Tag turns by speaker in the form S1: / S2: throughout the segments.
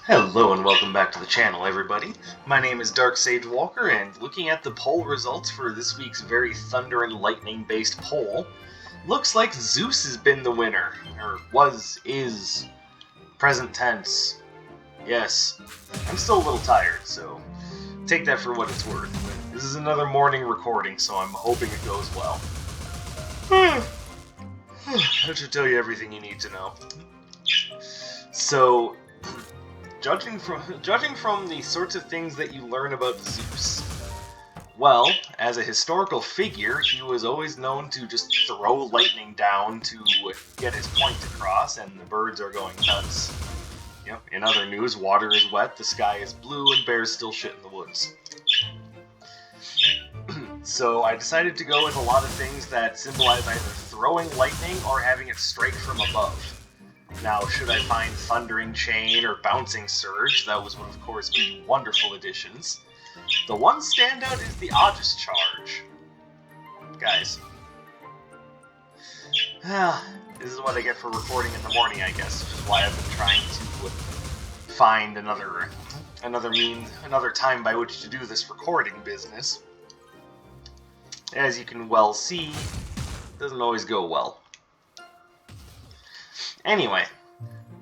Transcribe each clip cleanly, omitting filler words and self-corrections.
S1: Hello and welcome back to the channel, everybody. My name is Dark Sage Walker, and looking at the poll results for this week's very thunder and lightning based poll, looks like Zeus has been the winner. Or is, present tense. Yes. I'm still a little tired, so take that for what it's worth. This is another morning recording, so I'm hoping it goes well. That should tell you everything you need to know. So, Judging from the sorts of things that you learn about Zeus, well, as a historical figure, he was always known to just throw lightning down to get his point across, and the birds are going nuts. Yep. In other news, water is wet, the sky is blue, and bears still shit in the woods. So I decided to go with a lot of things that symbolize either throwing lightning or having it strike from above. Now, should I find Thundering Chain or Bouncing Surge, that would of course be wonderful additions. The one standout is the Aegis Charge. Guys. This is what I get for recording in the morning, I guess, which is why I've been trying to find another time by which to do this recording business. As you can well see, it doesn't always go well. Anyway,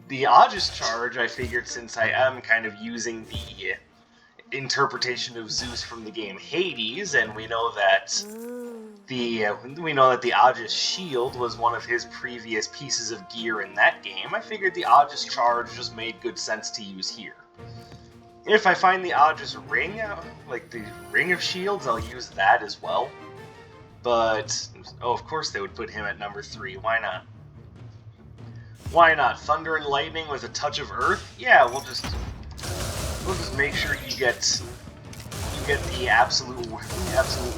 S1: the Aegis Charge, I figured, since I am kind of using the interpretation of Zeus from the game Hades, and we know that the Aegis Shield was one of his previous pieces of gear in that game, I figured the Aegis Charge just made good sense to use here. If I find the Aegis Ring, like the Ring of Shields, I'll use that as well. But, of course they would put him at number 3, why not? Why not? Thunder and lightning with a touch of earth? Yeah, we'll just make sure you get the absolute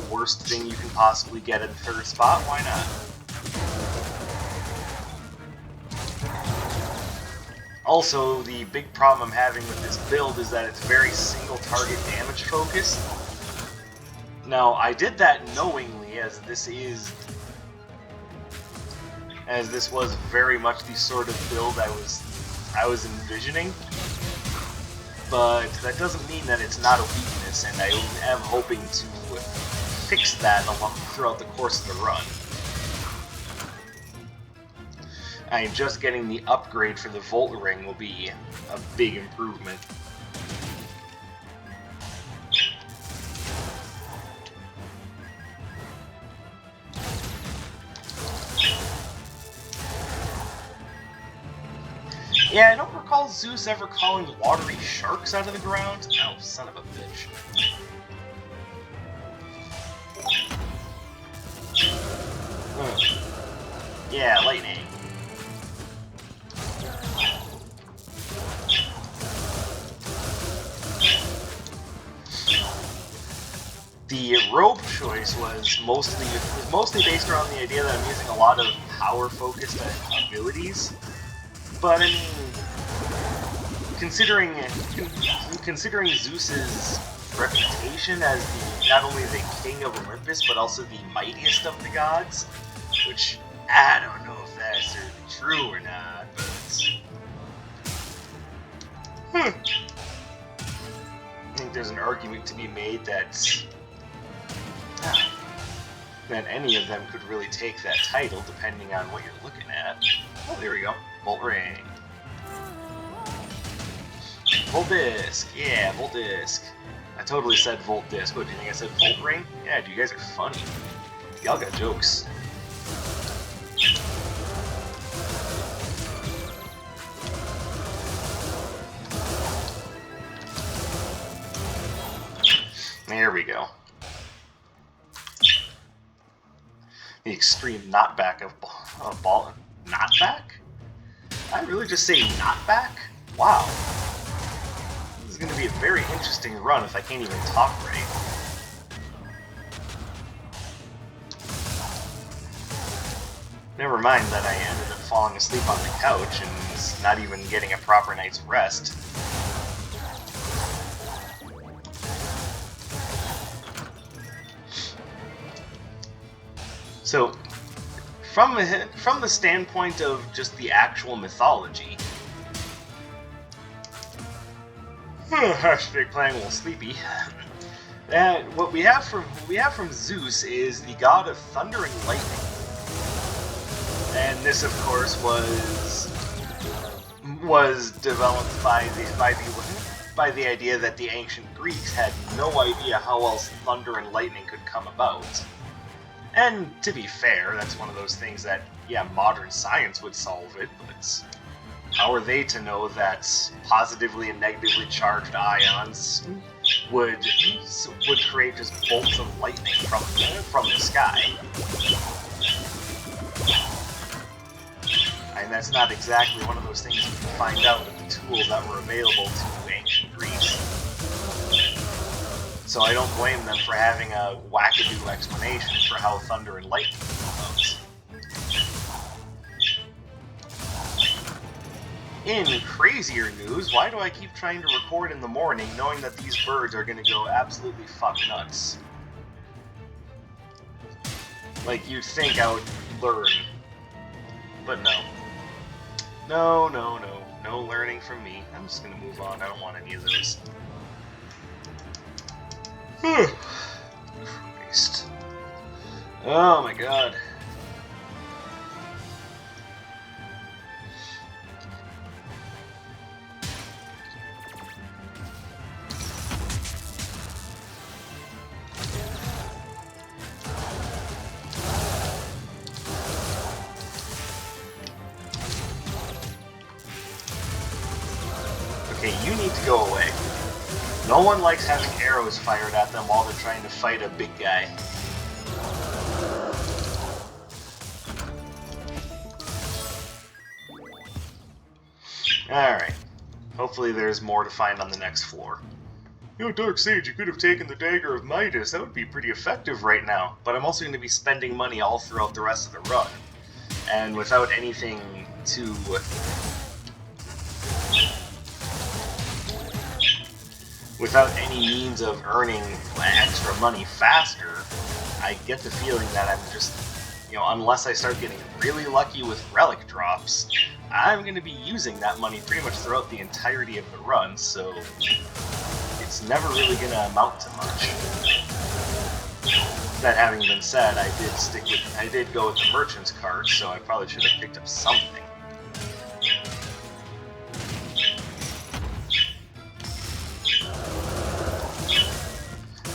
S1: worst thing you can possibly get at the third spot. Why not? Also, the big problem I'm having with this build is that it's very single target damage focused. Now, I did that knowingly, as this was very much the sort of build I was envisioning, but that doesn't mean that it's not a weakness, and I am hoping to fix that throughout the course of the run. I am just getting the upgrade for the Volt Ring will be a big improvement. Yeah, I don't recall Zeus ever calling watery sharks out of the ground. Oh, son of a bitch. Yeah, lightning. The robe choice was mostly based around the idea that I'm using a lot of power-focused abilities. But I mean, considering Zeus's reputation as not only the king of Olympus, but also the mightiest of the gods, which I don't know if that's true or not, but I think there's an argument to be made that any of them could really take that title, depending on what you're looking at. Oh, there we go. Volt Ring. Volt Disc. Yeah, Volt Disc. I totally said Volt Disc. What, do you think I said Volt Ring? Yeah, dude, you guys are funny. Y'all got jokes. There we go. The extreme knockback of ball. Knockback? I really just say knockback? Wow. This is going to be a very interesting run if I can't even talk right. Never mind that I ended up falling asleep on the couch and not even getting a proper night's rest. So, from the standpoint of just the actual mythology, Hashtag playing a little sleepy. And what we have from Zeus is the god of thunder and lightning. And this, of course, was developed by the idea that the ancient Greeks had no idea how else thunder and lightning could come about. And to be fair, that's one of those things that, yeah, modern science would solve it, but how are they to know that positively and negatively charged ions would create just bolts of lightning from the sky? And that's not exactly one of those things you can find out with the tools that were available to ancient Greece. So I don't blame them for having a wackadoo explanation for how thunder and lightning come about. In crazier news, why do I keep trying to record in the morning knowing that these birds are going to go absolutely fuck nuts? Like, you'd think I would learn. But no. No learning from me. I'm just going to move on. I don't want any of those. Christ. Oh my god. Okay, you need to go away. No one likes having arrows fired at them while they're trying to fight a big guy. Alright. Hopefully there's more to find on the next floor. Yo, Dark Sage, you could have taken the Dagger of Midas. That would be pretty effective right now. But I'm also going to be spending money all throughout the rest of the run. And without anything to... without any means of earning extra money faster, I get the feeling that I'm just, unless I start getting really lucky with relic drops, I'm going to be using that money pretty much throughout the entirety of the run, so it's never really going to amount to much. That having been said, I did go with the merchant's cart, so I probably should have picked up something.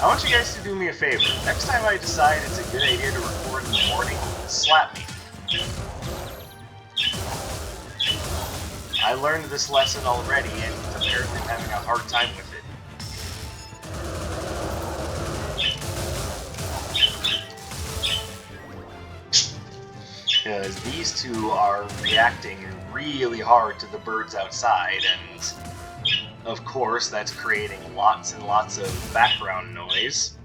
S1: I want you guys to do me a favor. Next time I decide it's a good idea to record in the morning, slap me. I learned this lesson already, and apparently I'm having a hard time with it. Because these two are reacting really hard to the birds outside, and of course that's creating lots and lots of background noise.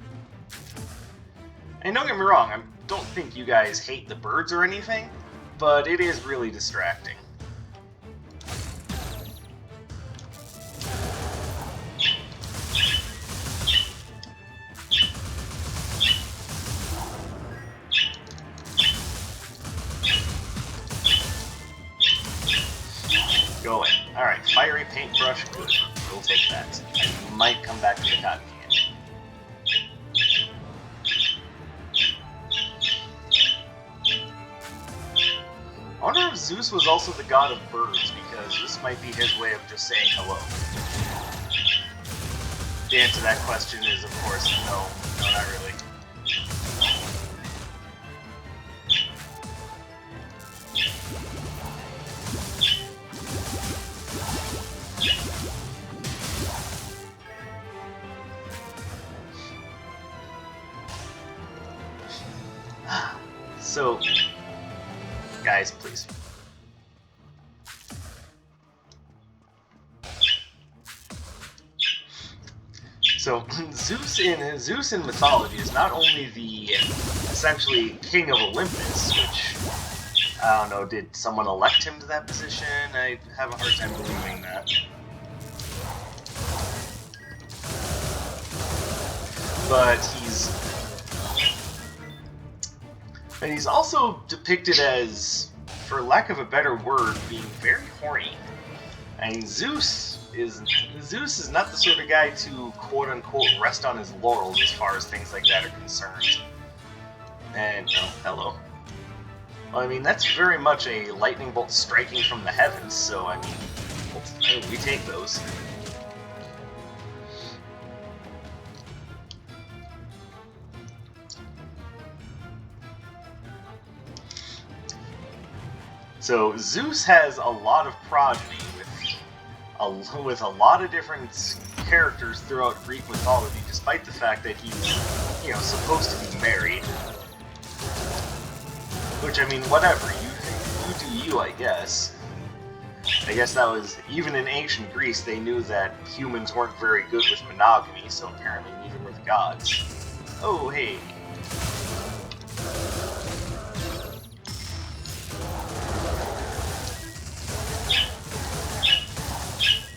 S1: And don't get me wrong, I don't think you guys hate the birds or anything, but it is really distracting. Go in. Alright, fiery paintbrush, good. We'll take that. I might come back to the cotton candy. I wonder if Zeus was also the god of birds, because this might be his way of just saying hello. The answer to that question is, of course, no, not really. So, guys, please. So, Zeus in mythology is not only the essentially king of Olympus, which, I don't know, did someone elect him to that position? I have a hard time believing that. But he's also depicted as, for lack of a better word, being very horny. I mean, Zeus is not the sort of guy to quote unquote rest on his laurels as far as things like that are concerned. And oh, hello. Well, I mean, that's very much a lightning bolt striking from the heavens, so I mean, we take those. So Zeus has a lot of progeny with a lot of different characters throughout Greek mythology, despite the fact that he's, you know, supposed to be married. Which, I mean, whatever, you do you, I guess. I guess that was, even in ancient Greece, they knew that humans weren't very good with monogamy, so apparently neither were the gods. Oh, hey.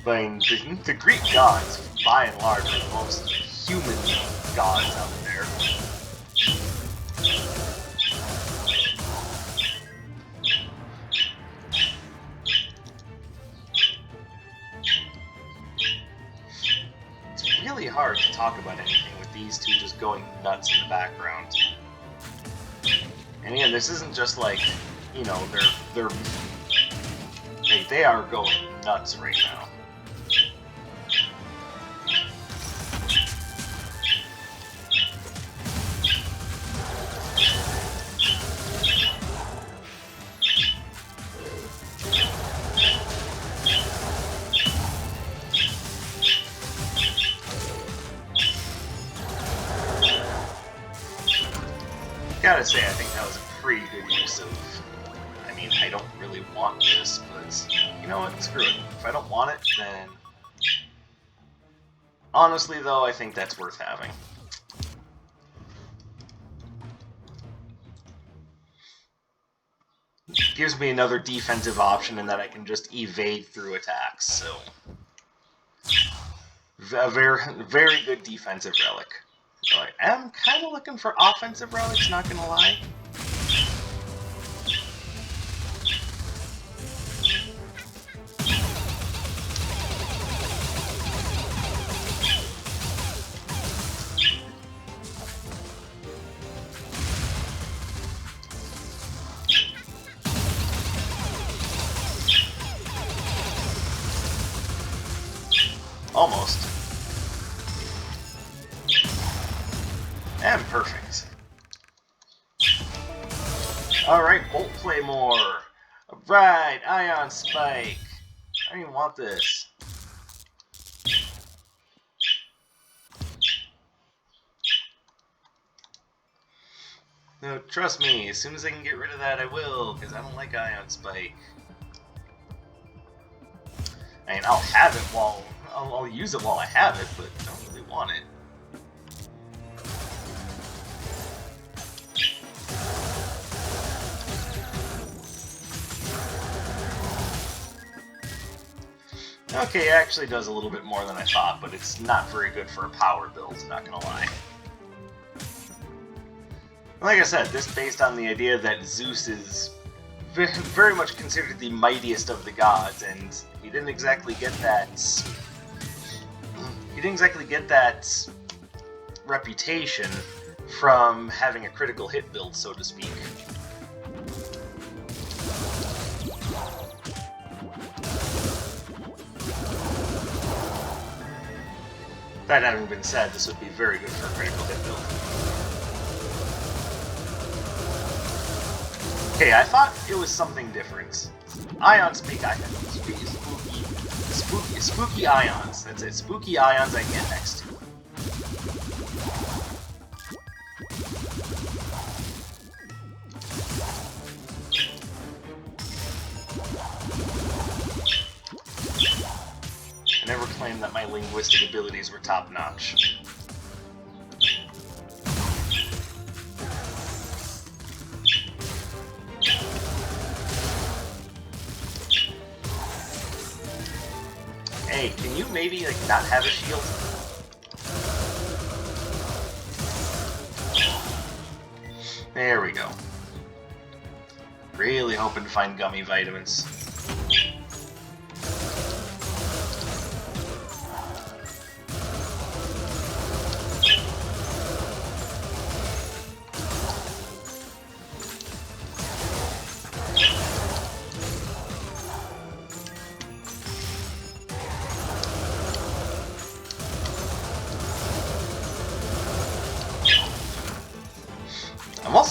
S1: But I mean, the Greek gods, by and large, are the most human gods out there. It's really hard to talk about anything with these two just going nuts in the background. And again, this isn't just like, you know, they are going nuts right now. Gotta say, I think that was a pretty good use of... I mean, I don't really want this, but you know what? Screw it. If I don't want it, then... Honestly, though, I think that's worth having. Gives me another defensive option in that I can just evade through attacks, so... A very, very good defensive relic. So I am kind of looking for offensive relics, not gonna lie. Almost. And perfect. Alright, Bolt Claymore. Alright, Ion Spike. I don't even want this. No, trust me, as soon as I can get rid of that, I will, because I don't like Ion Spike. I mean, I'll have it while... I'll use it while I have it, but I don't really want it. Okay, it actually does a little bit more than I thought, but it's not very good for a power build, not gonna lie. Like I said, this based on the idea that Zeus is very much considered the mightiest of the gods, and he didn't exactly get that... He didn't exactly get that reputation from having a critical hit build, so to speak. That having been said, this would be very good for a critical hit build. Okay, I thought it was something different. Ion Spooky Ions. That's it. Spooky Ions I can get next to. I never claimed that my linguistic abilities were top-notch. Hey, can you maybe, like, not have a shield? There we go. Really hoping to find gummy vitamins.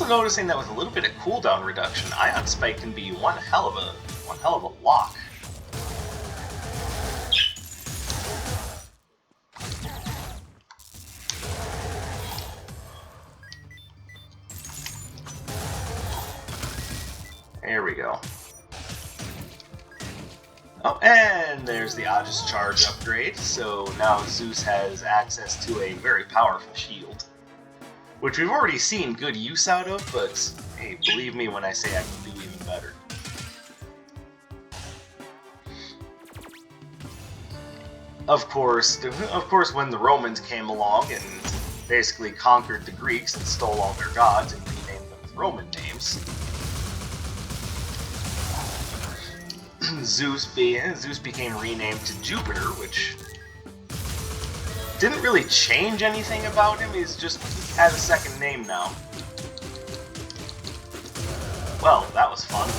S1: also noticing that with a little bit of cooldown reduction, Ion Spike can be one hell of a lock. There we go. Oh, and there's the Aegis Charge upgrade, so now Zeus has access to a very powerful shield, which we've already seen good use out of, but hey, believe me when I say I can do even better. Of course, when the Romans came along and basically conquered the Greeks and stole all their gods and renamed them with Roman names, Zeus became renamed to Jupiter, which didn't really change anything about him. He had a second name now. Well, that was fun.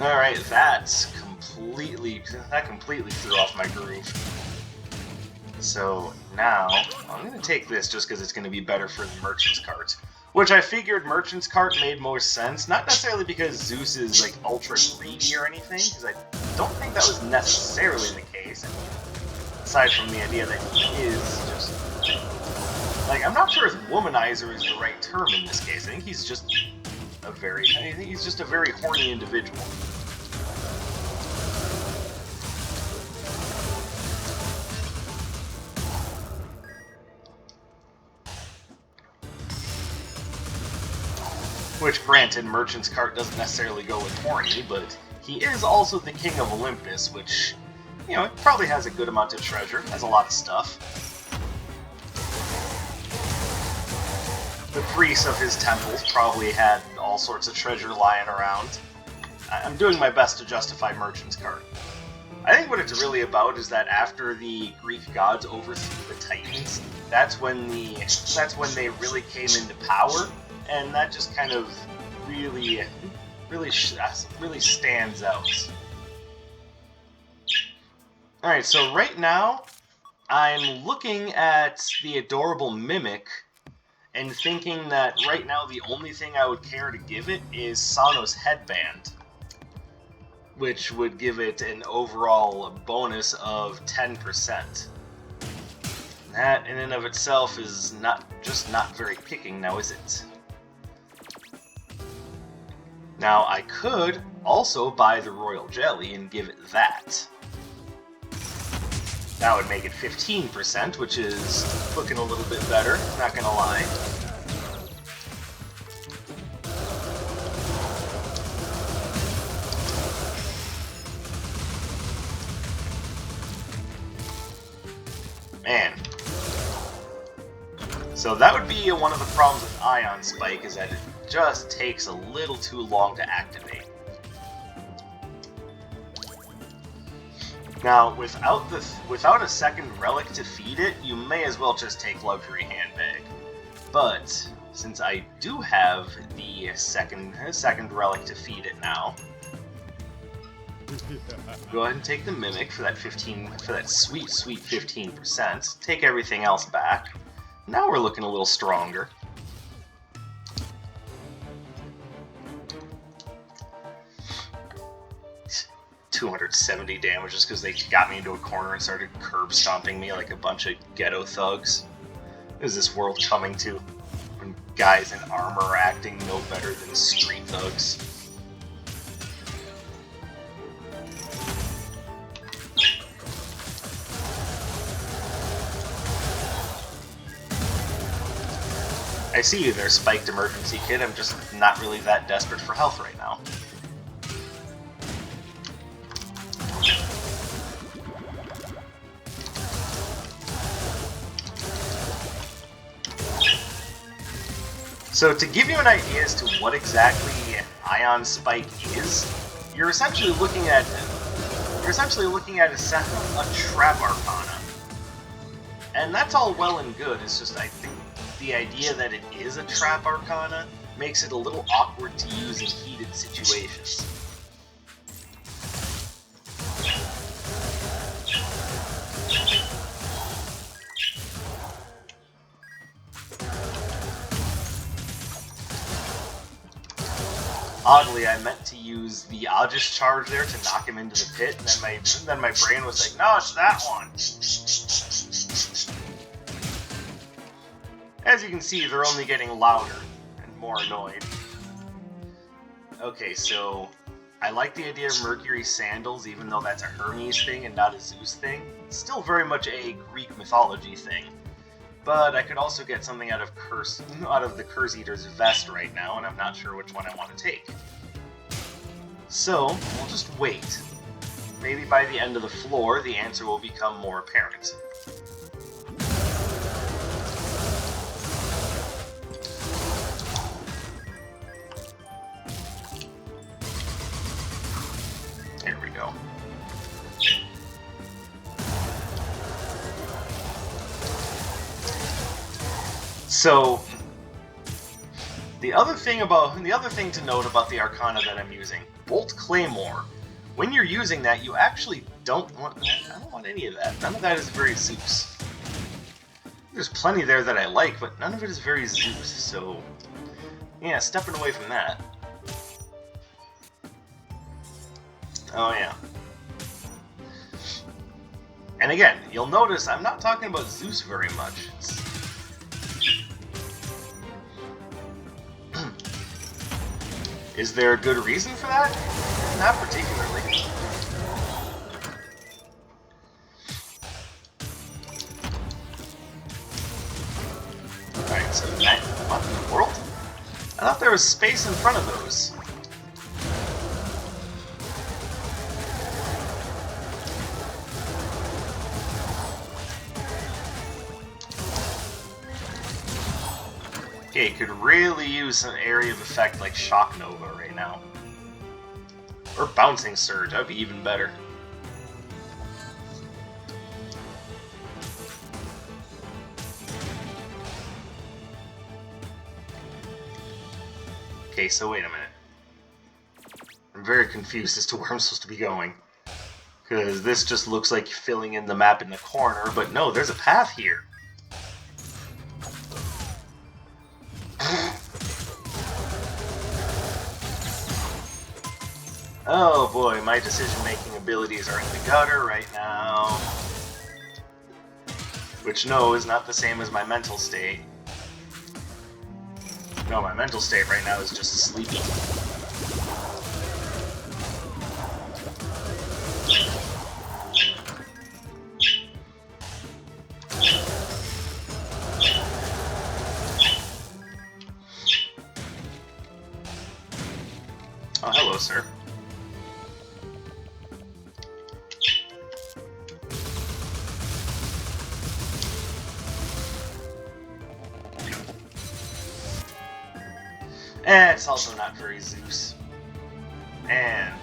S1: Alright, that completely threw off my groove. So now, I'm going to take this just because it's going to be better for the Merchant's Cart. Which I figured Merchant's Cart made more sense, not necessarily because Zeus is like ultra greedy or anything, because I don't think that was necessarily the case. I mean, aside from the idea that he is just... like, I'm not sure if womanizer is the right term in this case. I think he's just a very horny individual. Which, granted, Merchant's Cart doesn't necessarily go with horny, but he is also the king of Olympus, which, you know, it probably has a good amount of treasure, has a lot of stuff. The priests of his temples probably had all sorts of treasure lying around. I'm doing my best to justify Merchant's Cart. I think what it's really about is that after the Greek gods overthrew the Titans, that's when they really came into power. And that just kind of really stands out. Alright, so right now, I'm looking at the adorable Mimic, and thinking that right now the only thing I would care to give it is Sano's headband, which would give it an overall bonus of 10%. That, in and of itself, is not very picking now, is it? Now, I could also buy the Royal Jelly and give it that. That would make it 15%, which is looking a little bit better, not gonna lie. Man. So that would be one of the problems with Ion Spike, is that it just takes a little too long to activate. Now, without a second relic to feed it, you may as well just take Luxury Handbag. But since I do have the second relic to feed it now, go ahead and take the Mimic for that sweet 15%. Take everything else back. Now we're looking a little stronger. $270 damage just because they got me into a corner and started curb stomping me like a bunch of ghetto thugs. What is this world coming to? When guys in armor are acting no better than street thugs. I see you there, Spiked Emergency Kid. I'm just not really that desperate for health right now. So to give you an idea as to what exactly Ion Spike is, you're essentially looking at a trap arcana. And that's all well and good, it's just I think the idea that it is a trap arcana makes it a little awkward to use in heated situations. Oddly, I meant to use the Aegis charge there to knock him into the pit, and then my brain was like, no, it's that one. As you can see, they're only getting louder and more annoyed. Okay, so I like the idea of Mercury sandals, even though that's a Hermes thing and not a Zeus thing. It's still very much a Greek mythology thing. But I could also get something out of the Curse Eater's vest right now, and I'm not sure which one I want to take. So, we'll just wait. Maybe by the end of the floor, the answer will become more apparent. There we go. So, the other thing to note about the Arcana that I'm using, Bolt Claymore, when you're using that, you actually I don't want any of that. None of that is very Zeus. There's plenty there that I like, but none of it is very Zeus, so yeah, stepping away from that. Oh yeah. And again, you'll notice I'm not talking about Zeus very much. Is there a good reason for that? Not particularly. Alright, so what in the world? I thought there was space in front of those. Okay, could really use an area of effect like Shock Nova right now. Or Bouncing Surge, that would be even better. Okay, so wait a minute. I'm very confused as to where I'm supposed to be going. Because this just looks like filling in the map in the corner, but no, there's a path here. Oh boy, my decision-making abilities are in the gutter right now. Which, no, is not the same as my mental state. No, my mental state right now is just sleepy. Oh, hello, sir. It's also not very Zeus. Man,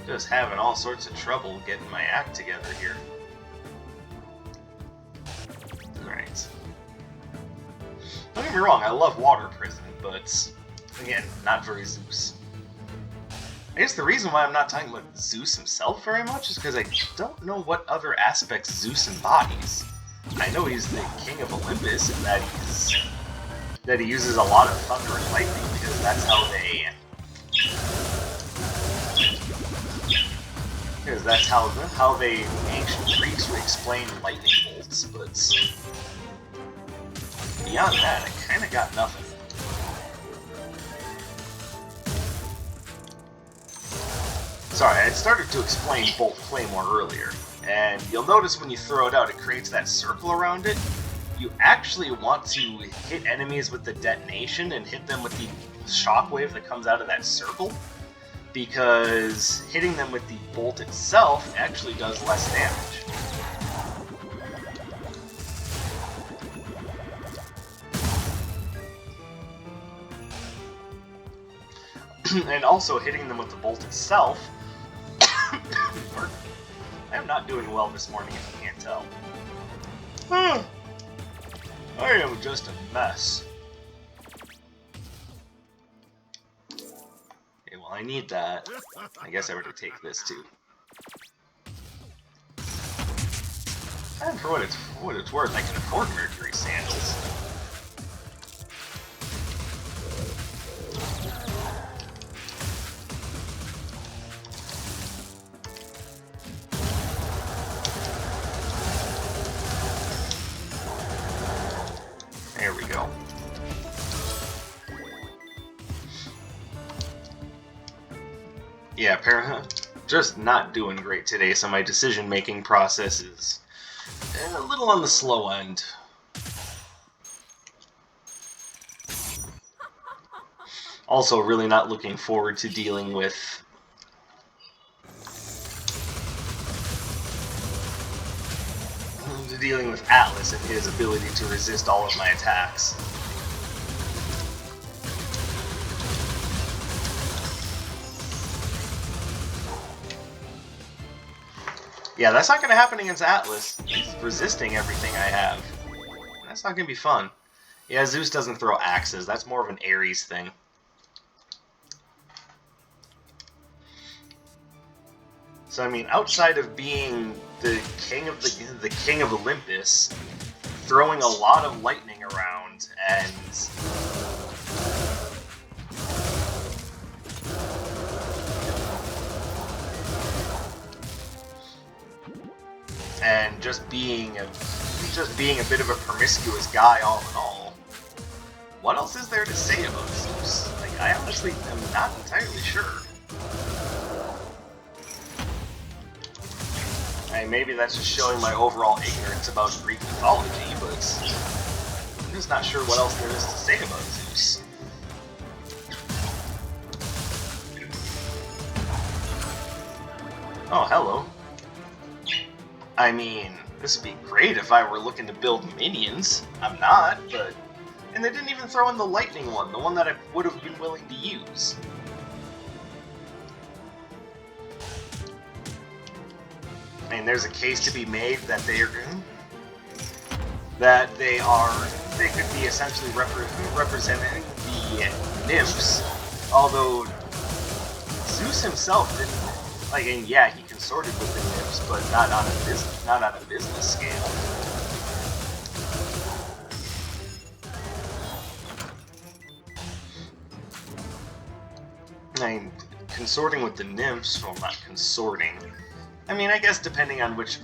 S1: just having all sorts of trouble getting my act together here. Alright. Don't get me wrong, I love Water Prison, but again, not very Zeus. I guess the reason why I'm not talking about Zeus himself very much is because I don't know what other aspects Zeus embodies. I know he's the king of Olympus and that he uses a lot of thunder and lightning because that's how the ancient Greeks would explain lightning bolts, but beyond that, I kinda got nothing. Sorry, I started to explain Bolt Claymore earlier, and you'll notice when you throw it out, it creates that circle around it. You actually want to hit enemies with the detonation and hit them with the shockwave that comes out of that circle, because hitting them with the bolt itself actually does less damage. And also hitting them with the bolt itself. I am not doing well this morning if you can't tell. I am just a mess. I need that. I guess I better take this too. And for what it's worth, I can afford Mercury Sandals. There we go. Yeah, apparently just not doing great today, so my decision-making process is a little on the slow end. Also, really not looking forward to dealing with Atlas and his ability to resist all of my attacks. Yeah, that's not going to happen against Atlas. He's resisting everything I have. That's not going to be fun. Yeah, Zeus doesn't throw axes. That's more of an Ares thing. So I mean, outside of being the king of Olympus, throwing a lot of lightning around and just being a bit of a promiscuous guy all in all, what else is there to say about Zeus? Like, I honestly am not entirely sure. Maybe that's just showing my overall ignorance about Greek mythology, but I'm just not sure what else there is to say about Zeus. Oh, hello. I mean, this would be great if I were looking to build minions. I'm not, but... And they didn't even throw in the lightning one, the one that I would have been willing to use. I mean, there's a case to be made that they could be essentially representing the nymphs, although Zeus himself didn't, like, and yeah, he consorted with the nymphs, but not on a business scale. I mean, consorting with the nymphs, well, not consorting. I mean, I guess depending on which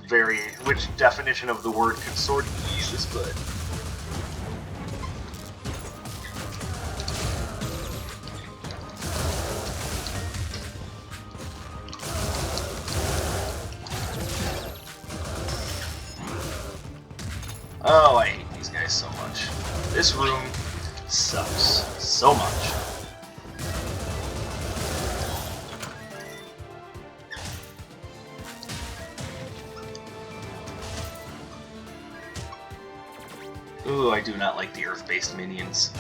S1: definition of the word consort you use, but... Oh, I hate these guys so much. This room sucks so much. Ooh, I do not like the Earth-based minions.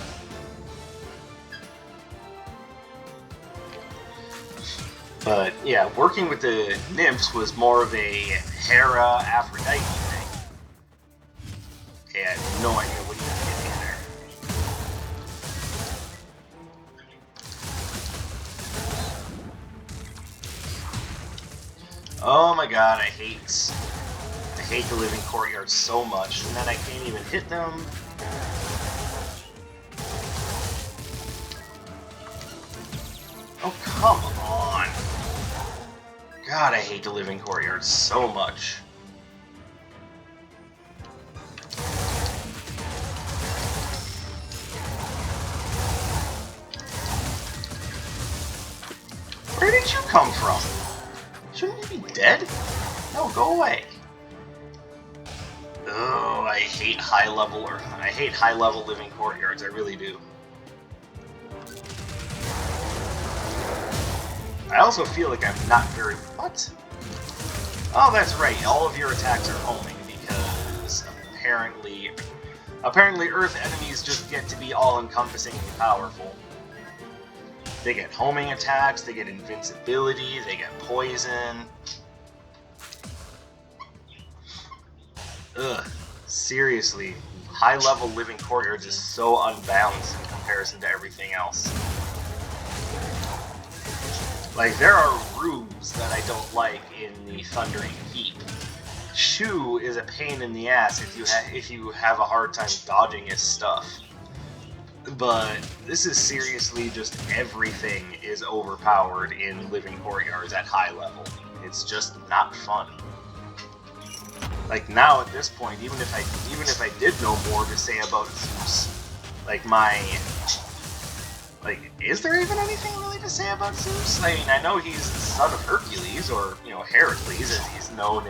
S1: But, yeah, working with the nymphs was more of a Hera-Aphrodite thing. Okay, I have no idea what you're getting there. Oh my god, I hate the living courtyard so much, and then I can't even hit them. Oh, come on. God, I hate the living courtyard so much. Where did you come from? Shouldn't you be dead? No, go away. Oh, I hate high level living courtyards, I really do. I also feel like I'm not very... What? Oh, that's right, all of your attacks are homing, because apparently Earth enemies just get to be all-encompassing and powerful. They get homing attacks, they get invincibility, they get poison. Ugh, seriously, high-level living courtyards is so unbalanced in comparison to everything else. Like, there are rubes that I don't like in the Thundering Heap. Shu is a pain in the ass if you have a hard time dodging his stuff. But this is seriously just everything is overpowered in Living Courtyards at high level. It's just not fun. Like, now at this point, even if I did know more to say about Zeus, like is there even anything really to say about Zeus? I mean, I know he's the son of Hercules, or, you know, Heracles, as he's known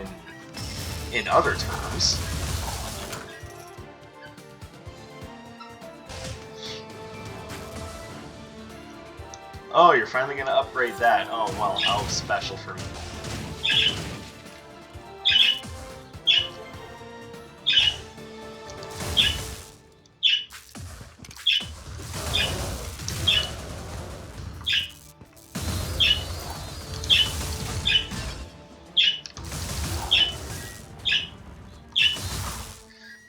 S1: in other terms. Oh, you're finally gonna upgrade that. Oh, well, how special for me.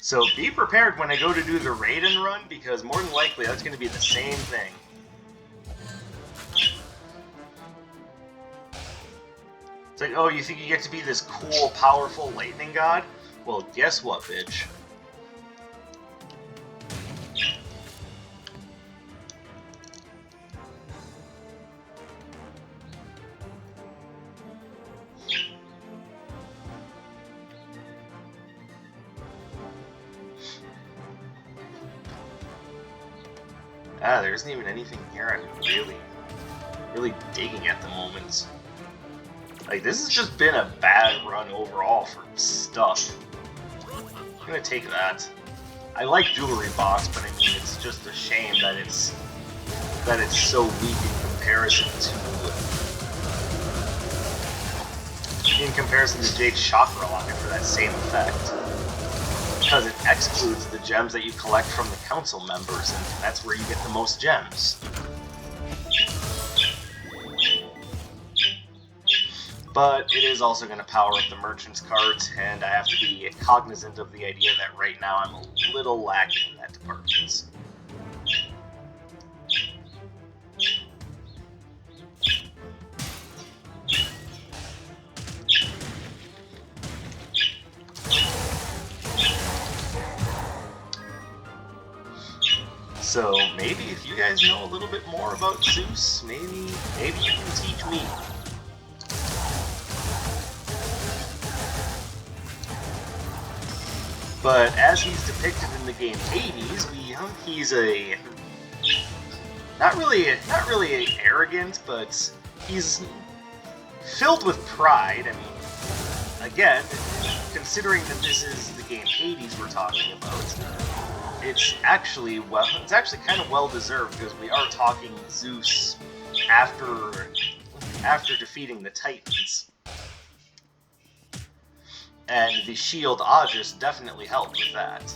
S1: So be prepared when I go to do the Raiden run, because more than likely that's going to be the same thing. It's like, oh, you think you get to be this cool, powerful lightning god? Well, guess what, bitch? There isn't even anything here I'm really digging at the moment. Like, this has just been a bad run overall for stuff. I'm gonna take that. I like Jewelry Box, but I mean, it's just a shame that it's so weak in comparison to Jade's Chakra Locket for that same effect. Because it excludes the gems that you collect from the council members, and that's where you get the most gems. But it is also going to power up the merchant's cart, and I have to be cognizant of the idea that right now I'm a little lacking in that department. So maybe if you guys know a little bit more about Zeus, maybe you can teach me. But as he's depicted in the game Hades, he's a not really arrogant, but he's filled with pride. I mean, again, considering that this is the game Hades we're talking about, it's actually kind of well deserved, because we are talking Zeus after defeating the Titans. And the shield Aegis definitely helped with that.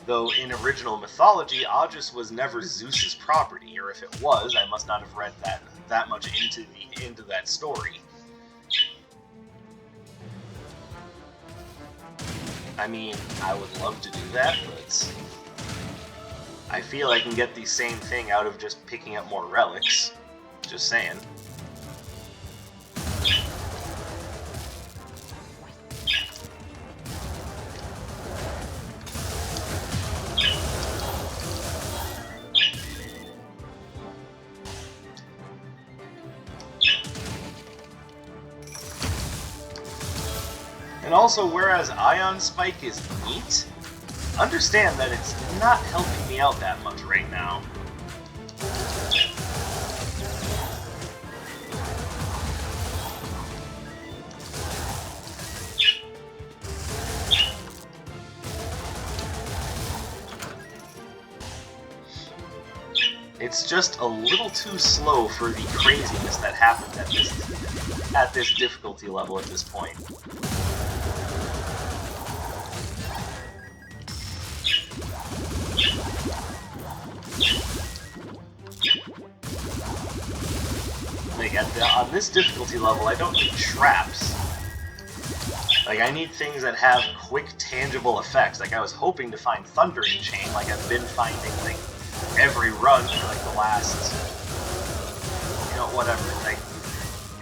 S1: Though in original mythology, Aegis was never Zeus's property, or if it was, I must not have read that much into that story. I mean, I would love to do that, but I feel I can get the same thing out of just picking up more relics. Just saying. And also, whereas Ion Spike is neat, understand that it's not helping me out that much right now. It's just a little too slow for the craziness that happens at this difficulty level at this point. Like, on this difficulty level, I don't need traps. Like, I need things that have quick, tangible effects. Like, I was hoping to find Thundering Chain, like I've been finding, like, every run for, like, the last, whatever. Like,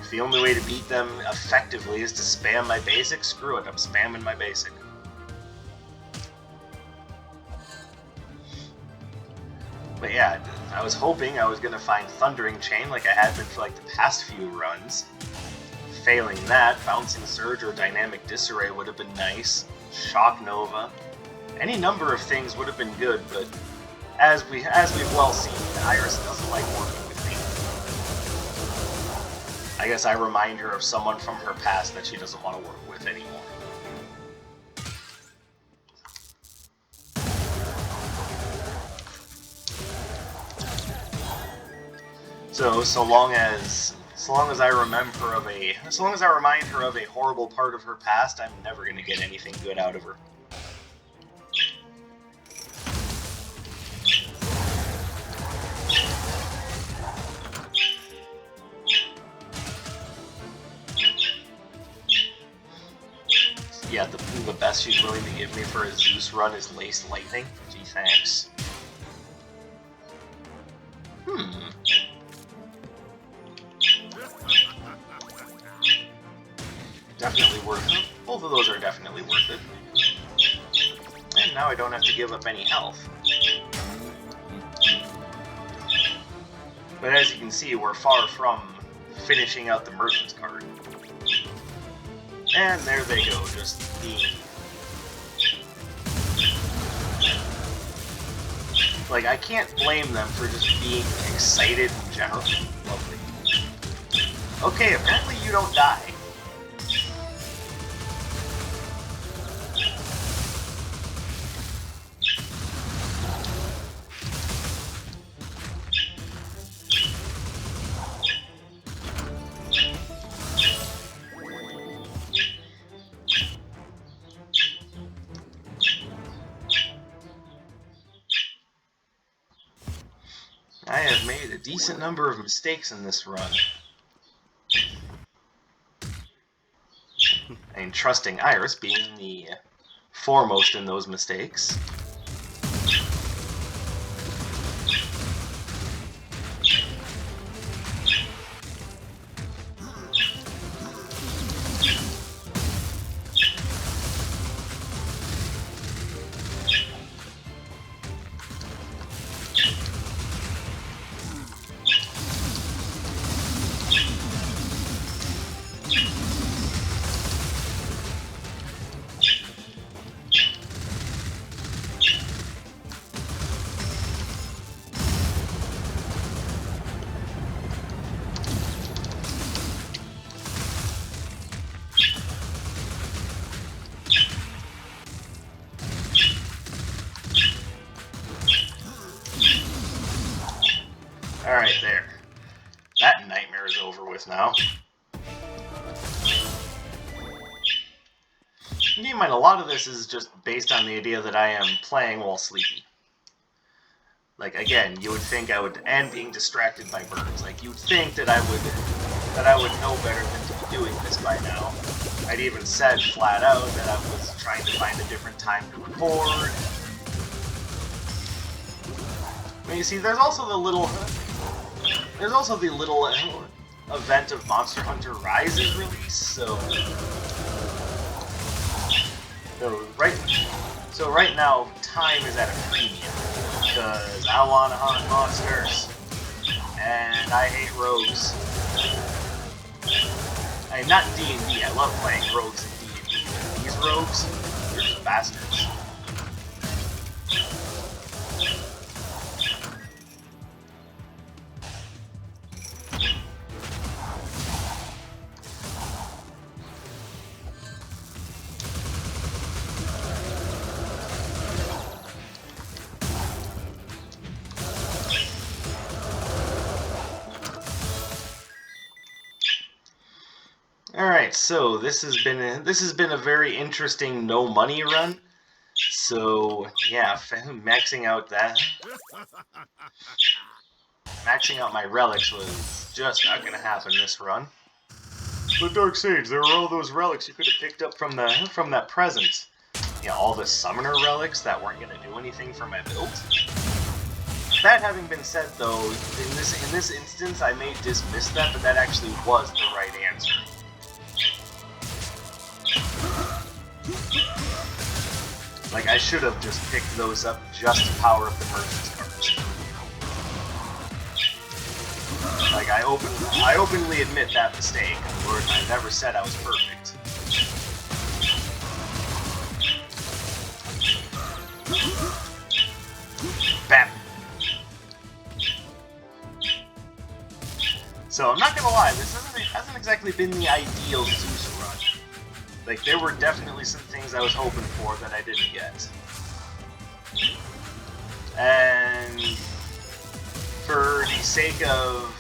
S1: if the only way to beat them effectively is to spam my basic, screw it, I'm spamming my basic. But yeah, I was hoping I was going to find Thundering Chain like I had been for like the past few runs. Failing that, Bouncing Surge or Dynamic Disarray would have been nice. Shock Nova. Any number of things would have been good, but as we've well seen, Iris doesn't like working with me. I guess I remind her of someone from her past that she doesn't want to work with anymore. So long as I remind her of a horrible part of her past, I'm never gonna get anything good out of her. Yeah, the best she's willing to give me for a Zeus run is Laced Lightning. Gee, thanks. Definitely worth it. Both of those are definitely worth it. And now I don't have to give up any health. But as you can see, we're far from finishing out the Merchant's card. And there they go, just being... Like, I can't blame them for just being excited in general. Lovely. Okay, apparently you don't die. I have made a decent number of mistakes in this run. And trusting Iris being the foremost in those mistakes. Alright, there. That nightmare is over with now. Keep in mind, a lot of this is just based on the idea that I am playing while sleepy. Like, again, you would think I would, and being distracted by birds, like, you'd think that I would know better than to be doing this by now. I'd even said flat out that I was trying to find a different time to record. But you see, there's also the little event of Monster Hunter Rise's release, so right now, time is at a premium, because I want to hunt monsters, and I hate rogues. I mean, not in D&D, I love playing rogues in D&D, but these rogues, they're just bastards. Alright, so this has been a very interesting no money run. So yeah, maxing out my relics was just not gonna happen this run. But Dark Sage, there were all those relics you could have picked up from that present. Yeah, all the summoner relics that weren't gonna do anything for my build. That having been said, though, in this instance, I may dismiss that, but that actually was the right answer. Like, I should have just picked those up just to power up the merchant's cards. Like, I openly admit that mistake. Lord, I never said I was perfect. Bam! So, I'm not gonna lie, this hasn't exactly been the ideal Zeus run. Like, there were definitely some things I was hoping for that I didn't get. And for the sake of...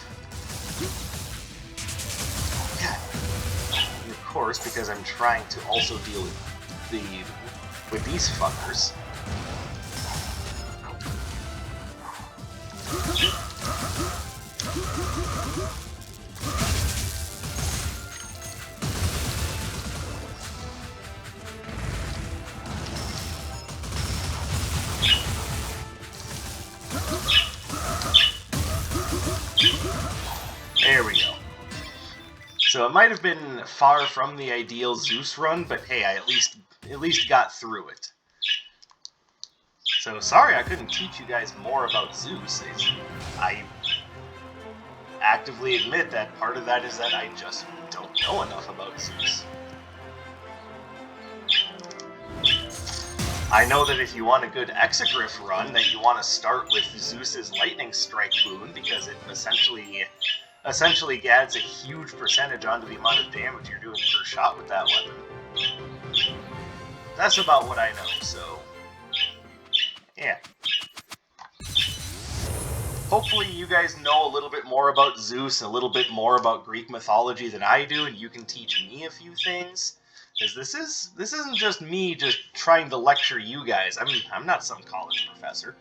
S1: And of course, because I'm trying to also deal with these fuckers. There we go. So it might have been far from the ideal Zeus run, but hey, I at least got through it. So sorry I couldn't teach you guys more about Zeus. I actively admit that part of that is that I just don't know enough about Zeus. I know that if you want a good Exegriff run, that you want to start with Zeus's Lightning Strike boon, because it essentially adds a huge percentage onto the amount of damage you're doing per shot with that weapon. That's about what I know, so... yeah. Hopefully you guys know a little bit more about Zeus, a little bit more about Greek mythology than I do, and you can teach me a few things. Because this isn't just me just trying to lecture you guys. I mean, I'm not some college professor.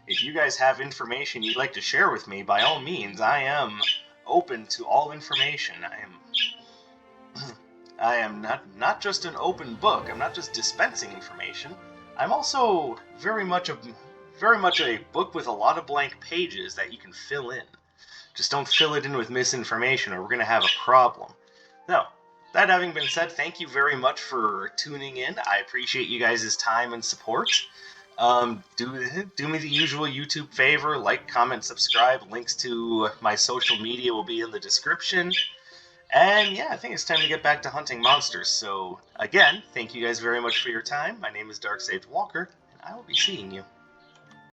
S1: If you guys have information you'd like to share with me, by all means, I am open to all information. I am not just an open book. I'm not just dispensing information. I'm also very much a book with a lot of blank pages that you can fill in. Just don't fill it in with misinformation or we're going to have a problem. No. That having been said, thank you very much for tuning in. I appreciate you guys' time and support. Do me the usual YouTube favor, like, comment, subscribe. Links to my social media will be in the description. And yeah, I think it's time to get back to hunting monsters. So again, thank you guys very much for your time. My name is Dark Sage Walker, and I will be seeing you